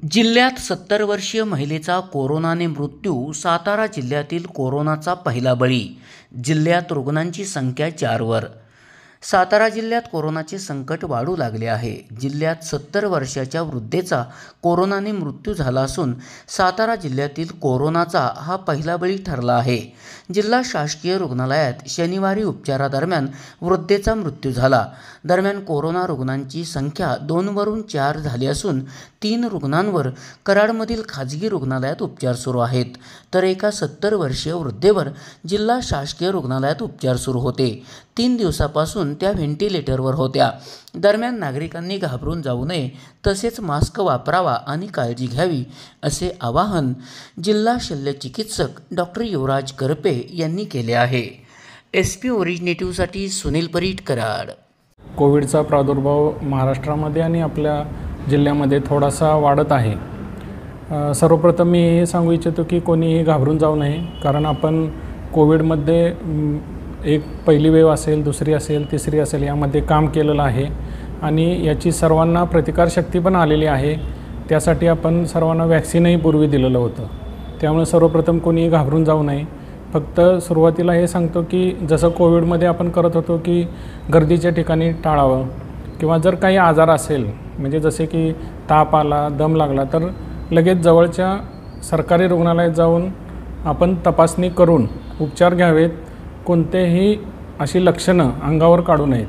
जिल्ह्यात 70 वर्षीय महिलेचा कोरोनाने मृत्यू. सातारा जिल्ह्यातील कोरोनाचा पहिला बळी. जिल्ह्यात रुग्णांची संख्या 4 वर. सातारा जिल्ह्यात कोरोनाचे संकट वाढू लागले आहे. जिल्ह्यात 70 वर्षाच्या वृद्धेचा कोरोनाने मृत्यू झाला असून सातारा जिल्ह्यातील कोरोनाचा हा पहिला बळी ठरला आहे. जिल्हा शासकीय रुग्णालयात शनिवारी उपचारादरम्यान वृद्धेचा मृत्यू झाला. दरम्यान कोरोना रुग्णांची संख्या 2 वरून 4 झाली असून 3 रुग्णांवर कराडमधील खाजगी रुग्णालयात उपचार सुरू आहेत, तर एका 70 वर्षीय वृद्धेवर जिल्हा शासकीय रुग्णालयात उपचार सुरू होते. 3 दिवसापासून त्या व्हेंटिलेटरवर होत्या. दरम्यान नागरिकांनी घाबरून जाऊ नये, तसेच मास्क वापरावा आणि काळजी घ्यावी, असे आवाहन जिल्हा शल्यचिकित्सक डॉक्टर युवराज करपे यांनी केले आहे. SP ओरिजिनेटिव्हसाठी सुनील परीट, कराड. कोविडचा प्रादुर्भाव महाराष्ट्रामध्ये आणि आपल्या जिल्ह्यामध्ये थोडासा वाढत आहे. सर्वप्रथम मी हे सांगू इच्छितो की कोणीही घाबरून जाऊ नये, कारण आपण कोविडमध्ये एक पहिली वेव्ह असेल, दुसरी असेल, तिसरी असेल, यामध्ये काम केलेलं आहे आणि याची सर्वांना प्रतिकारशक्ती पण आलेली आहे. त्यासाठी आपण सर्वांना वॅक्सिनही पूर्वी दिलेलं होतं. त्यामुळे सर्वप्रथम कोणीही घाबरून जाऊ नये. फक्त सुरुवातीला हे सांगतो की जसं कोविडमध्ये आपण करत होतो की गर्दीच्या ठिकाणी टाळावं, किंवा जर काही आजार असेल, म्हणजे जसे की ताप आला, दम लागला, तर लगेच जवळच्या सरकारी रुग्णालयात जाऊन आपण तपासणी करून उपचार घ्यावेत. कोणतेही अशी लक्षणं अंगावर काढू नयेत.